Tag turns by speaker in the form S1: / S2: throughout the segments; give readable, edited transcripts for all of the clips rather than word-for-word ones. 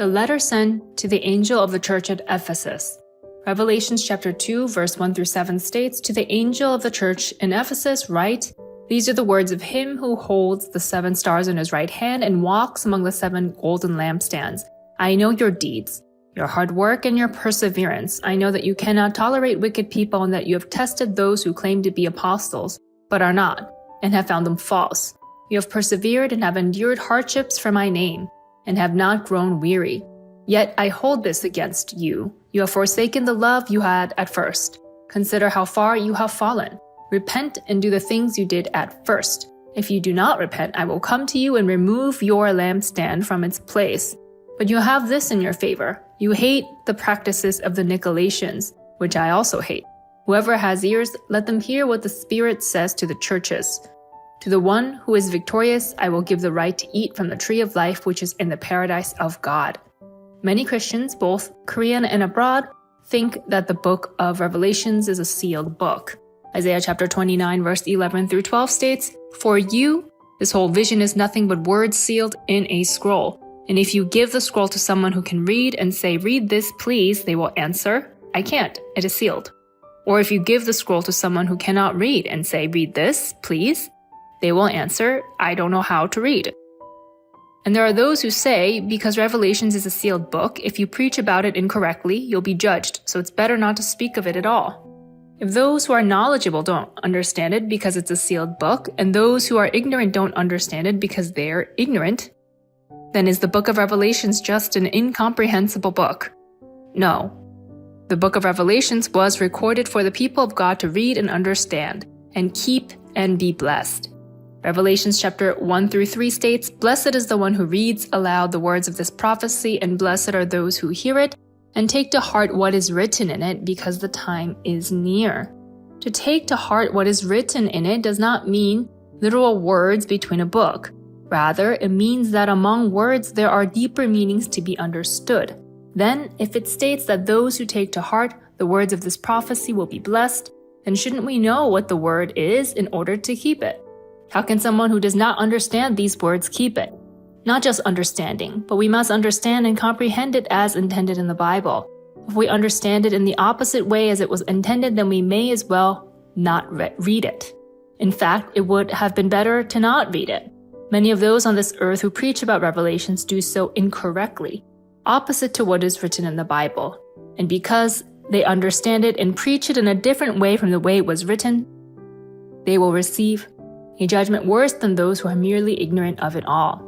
S1: The letter sent to the angel of the church at Ephesus. Revelation chapter 2, verse 1 through 7 states, "To the angel of the church in Ephesus write, These are the words of him who holds the 7 stars in his right hand and walks among the 7 golden lampstands. I know your deeds, your hard work, and your perseverance. I know that you cannot tolerate wicked people and that you have tested those who claim to be apostles, but are not, and have found them false. You have persevered and have endured hardships for my name, and have not grown weary. Yet I hold this against you. You have forsaken the love you had at first. Consider how far you have fallen. Repent and do the things you did at first. If you do not repent, I will come to you and remove your lampstand from its place. But you have this in your favor. You hate the practices of the Nicolaitans, which I also hate. Whoever has ears, let them hear what the Spirit says to the churches. To the one who is victorious, I will give the right to eat from the tree of life which is in the paradise of God." Many Christians, both Korean and abroad, think that the book of Revelations is a sealed book. Isaiah chapter 29 verse 11 through 12 states, "For you, this whole vision is nothing but words sealed in a scroll. And if you give the scroll to someone who can read and say, 'Read this, please,' they will answer, 'I can't, it is sealed.' Or if you give the scroll to someone who cannot read and say, 'Read this, please,' they will answer, 'I don't know how to read.' And there are those who say, because Revelations is a sealed book, if you preach about it incorrectly, you'll be judged, so it's better not to speak of it at all. If those who are knowledgeable don't understand it because it's a sealed book, and those who are ignorant don't understand it because they're ignorant, then is the book of Revelations just an incomprehensible book? No. The book of Revelations was recorded for the people of God to read and understand, and keep and be blessed. Revelations chapter 1 through 3 states, "Blessed is the one who reads aloud the words of this prophecy, and blessed are those who hear it, and take to heart what is written in it, because the time is near." To take to heart what is written in it does not mean literal words between a book. Rather, it means that among words there are deeper meanings to be understood. Then, if it states that those who take to heart the words of this prophecy will be blessed, then shouldn't we know what the word is in order to keep it? How can someone who does not understand these words keep it? Not just understanding, but we must understand and comprehend it as intended in the Bible. If we understand it in the opposite way as it was intended, then we may as well not read it. In fact, it would have been better to not read it. Many of those on this earth who preach about Revelations do so incorrectly, opposite to what is written in the Bible. And because they understand it and preach it in a different way from the way it was written, they will receive a judgment worse than those who are merely ignorant of it all.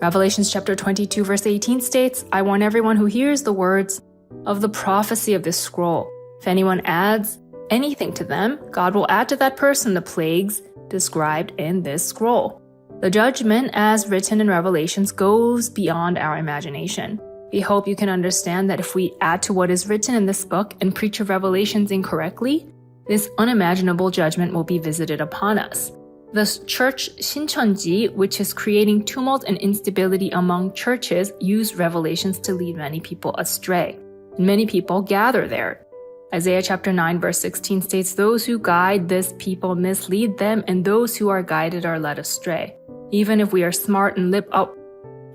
S1: Revelations chapter 22 verse 18 states, "I warn everyone who hears the words of the prophecy of this scroll. If anyone adds anything to them, God will add to that person the plagues described in this scroll." The judgment as written in Revelations goes beyond our imagination. We hope you can understand that if we add to what is written in this book and preach of Revelations incorrectly, this unimaginable judgment will be visited upon us. The church Shincheonji, which is creating tumult and instability among churches, use Revelations to lead many people astray, and many people gather there. Isaiah chapter 9 verse 16 states, "Those who guide this people mislead them, and those who are guided are led astray." Even if we are smart and live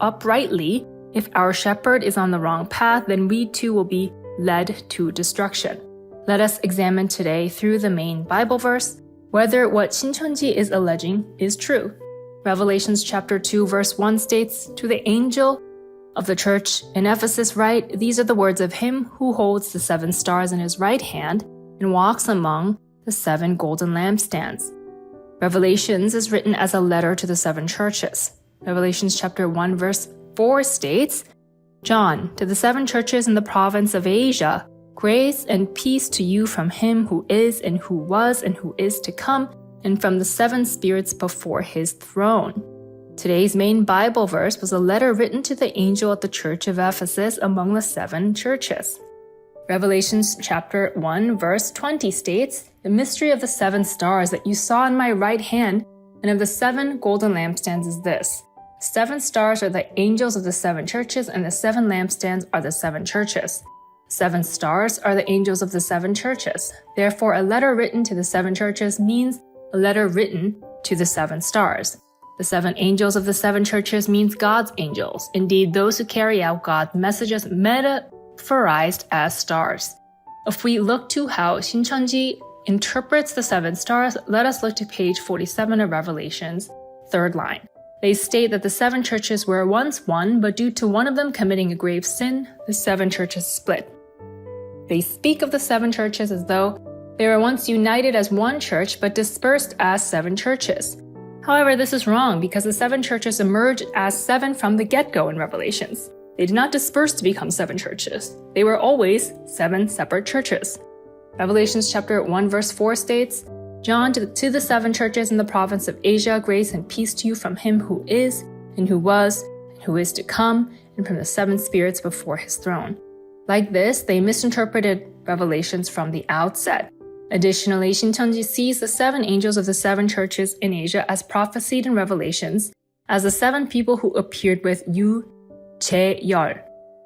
S1: uprightly, if our shepherd is on the wrong path, then we too will be led to destruction. Let us examine today through the main Bible verse whether what Shincheonji is alleging is true. Revelations chapter 2 verse 1 states, "To the angel of the church in Ephesus write, These are the words of him who holds the 7 stars in his right hand and walks among the 7 golden lampstands." Revelations is written as a letter to the 7 churches. Revelations chapter 1 verse 4 states, "John, to the 7 churches in the province of Asia, grace and peace to you from him who is and who was and who is to come, and from the 7 spirits before his throne." Today's main Bible verse was a letter written to the angel at the church of Ephesus among the 7 churches. Revelations chapter 1 verse 20 states, "The mystery of the 7 stars that you saw in my right hand and of the 7 golden lampstands is this. 7 stars are the angels of the 7 churches, and the 7 lampstands are the 7 churches. 7 stars are the angels of the 7 churches. Therefore, a letter written to the 7 churches means a letter written to the 7 stars. The 7 angels of the 7 churches means God's angels, indeed those who carry out God's messages metaphorized as stars. If we look to how Shincheonji interprets the 7 stars, let us look to page 47 of Revelations, 3rd line. They state that the 7 churches were once one, but due to one of them committing a grave sin, the 7 churches split. They speak of the 7 churches as though they were once united as one church, but dispersed as 7 churches. However, this is wrong because the 7 churches emerged as 7 from the get-go in Revelations. They did not disperse to become 7 churches. They were always 7 separate churches. Revelations chapter 1 verse 4 states, John to the 7 churches in the province of Asia, grace and peace to you from him who is, and who was, and who is to come, and from the 7 spirits before his throne. Like this, they misinterpreted Revelations from the outset. Additionally, Shincheonji sees the 7 angels of the 7 churches in Asia as prophesied in Revelations as the 7 people who appeared with Yu Je-yeol.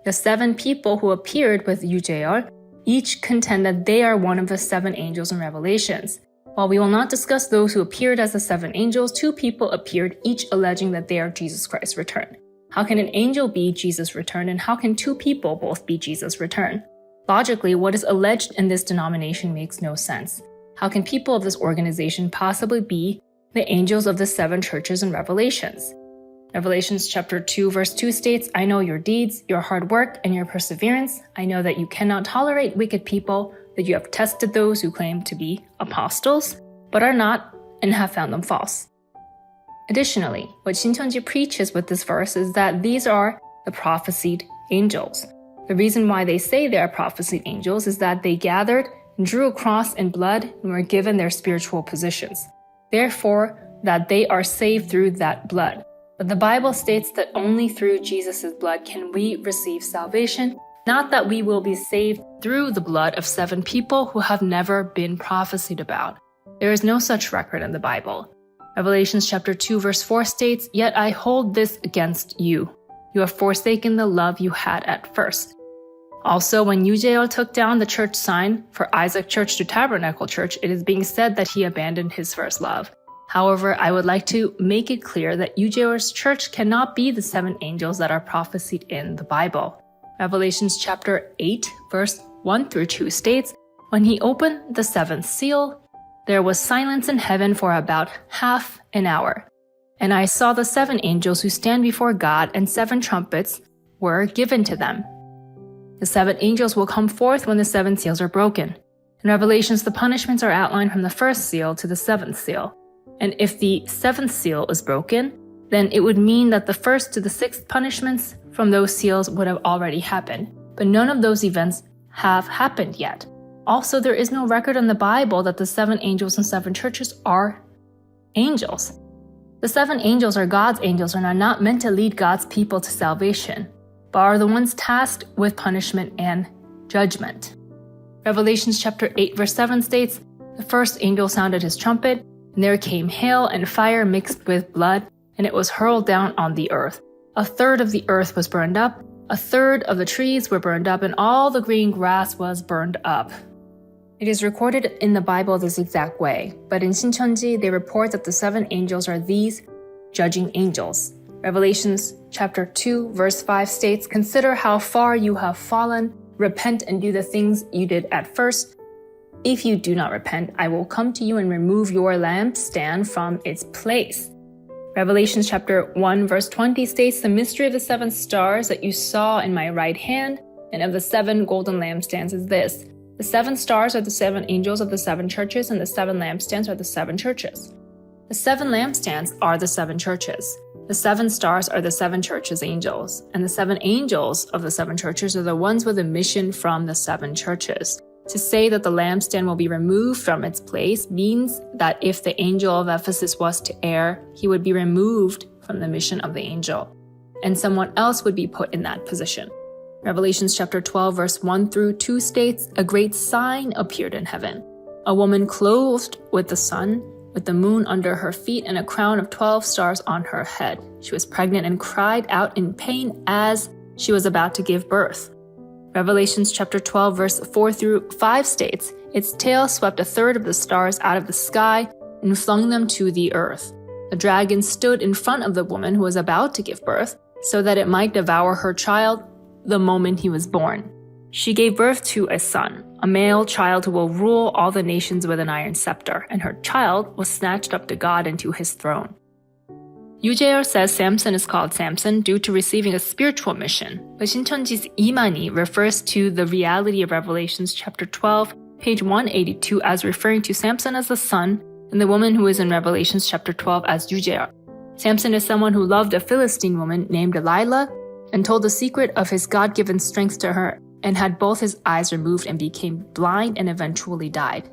S1: The 7 people who appeared with Yu Je-yeol each contend that they are one of the 7 angels in Revelations. While we will not discuss those who appeared as the 7 angels, 2 people appeared, each alleging that they are Jesus Christ's return. How can an angel be Jesus' return, and how can 2 people both be Jesus' return? Logically, what is alleged in this denomination makes no sense. How can people of this organization possibly be the angels of the 7 churches in Revelations? Revelations chapter 2 verse 2 states, I know your deeds, your hard work, and your perseverance. I know that you cannot tolerate wicked people, that you have tested those who claim to be apostles, but are not, and have found them false. Additionally, what Shincheonji preaches with this verse is that these are the prophesied angels. The reason why they say they are prophesied angels is that they gathered and drew a cross in blood and were given their spiritual positions. Therefore, that they are saved through that blood. But the Bible states that only through Jesus' blood can we receive salvation, not that we will be saved through the blood of 7 people who have never been prophesied about. There is no such record in the Bible. Revelations chapter 2 verse 4 states, Yet I hold this against you. You have forsaken the love you had at first. Also, when Yu Je-yeol took down the church sign for Isaac Church to Tabernacle Church, it is being said that he abandoned his first love. However, I would like to make it clear that Yu Je-yeol's church cannot be the 7 angels that are prophesied in the Bible. Revelations chapter 8, verse 1 through 2 states, When he opened the 7th seal, there was silence in heaven for about half an hour. And I saw the 7 angels who stand before God, and 7 trumpets were given to them. The 7 angels will come forth when the 7 seals are broken. In Revelations, the punishments are outlined from the 1st seal to the 7th seal. And if the 7th seal is broken, then it would mean that the 1st to the 6th punishments from those seals would have already happened. But none of those events have happened yet. Also, there is no record in the Bible that the 7 angels in 7 churches are angels. The 7 angels are God's angels and are not meant to lead God's people to salvation, but are the ones tasked with punishment and judgment. Revelations chapter 8 verse 7 states, The 1st angel sounded his trumpet, and there came hail and fire mixed with blood, and it was hurled down on the earth. 1/3 of the earth was burned up, 1/3 of the trees were burned up, and all the green grass was burned up. It is recorded in the Bible this exact way, but in Shincheonji they report that the 7 angels are these judging angels. Revelations chapter 2 verse 5 states, Consider how far you have fallen, repent and do the things you did at first. If you do not repent, I will come to you and remove your lampstand from its place. Revelations chapter 1 verse 20 states, The mystery of the 7 stars that you saw in my right hand and of the 7 golden lampstands is this. The 7 stars are the 7 angels of the 7 churches, and the 7 lampstands are the 7 churches. The 7 lampstands are the 7 churches. The 7 stars are the 7 churches' angels, and the 7 angels of the 7 churches are the ones with a mission from the 7 churches. To say that the lampstand will be removed from its place means that if the angel of Ephesus was to err, he would be removed from the mission of the angel, and someone else would be put in that position. Revelations chapter 12 verse 1 through 2 states, A great sign appeared in heaven. A woman clothed with the sun, with the moon under her feet, and a crown of 12 stars on her head. She was pregnant and cried out in pain as she was about to give birth. Revelations chapter 12 verse 4 through 5 states, Its tail swept 1/3 of the stars out of the sky and flung them to the earth. The dragon stood in front of the woman who was about to give birth, so that it might devour her child the moment he was born. She gave birth to a son, a male child who will rule all the nations with an iron scepter, and her child was snatched up to God and to his throne. Yujaeol says Samson is called Samson due to receiving a spiritual mission, but Shincheonji's Imani refers to the reality of Revelations chapter 12, page 182 as referring to Samson as the son, and the woman who is in Revelations chapter 12 as Yujaeol. Samson is someone who loved a Philistine woman named Delilah and told the secret of his God-given strength to her and had both his eyes removed and became blind and eventually died.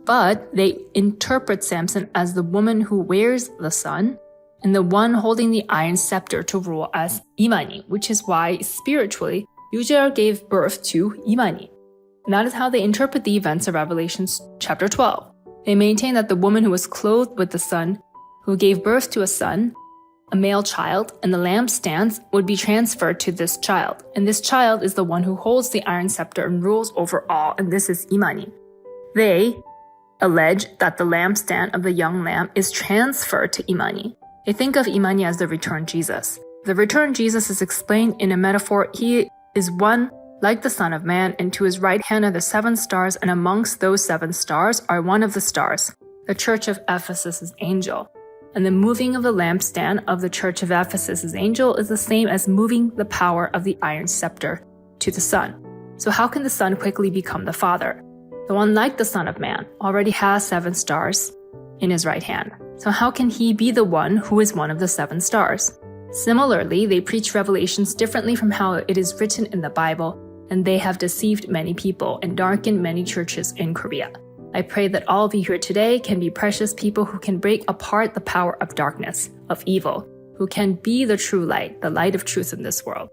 S1: But they interpret Samson as the woman who wears the sun and the one holding the iron scepter to rule as Imani, which is why spiritually, Yujaeol gave birth to Imani. And that is how they interpret the events of Revelation chapter 12. They maintain that the woman who was clothed with the sun, who gave birth to a son, a male child, and the lampstands would be transferred to this child. And this child is the one who holds the iron scepter and rules over all, and this is Imani. They allege that the lampstand of the young lamb is transferred to Imani. They think of Imani as the returned Jesus. The returned Jesus is explained in a metaphor. He is one like the Son of Man, and to his right hand are the 7 stars, and amongst those 7 stars are one of the stars, the church of Ephesus' angel. And the moving of the lampstand of the church of Ephesus' angel is the same as moving the power of the iron scepter to the Son. So how can the Son quickly become the Father? The one like the Son of Man already has 7 stars in his right hand. So how can he be the one who is one of the 7 stars? Similarly, they preach Revelations differently from how it is written in the Bible, and they have deceived many people and darkened many churches in Korea. I pray that all of you here today can be precious people who can break apart the power of darkness, of evil, who can be the true light, the light of truth in this world.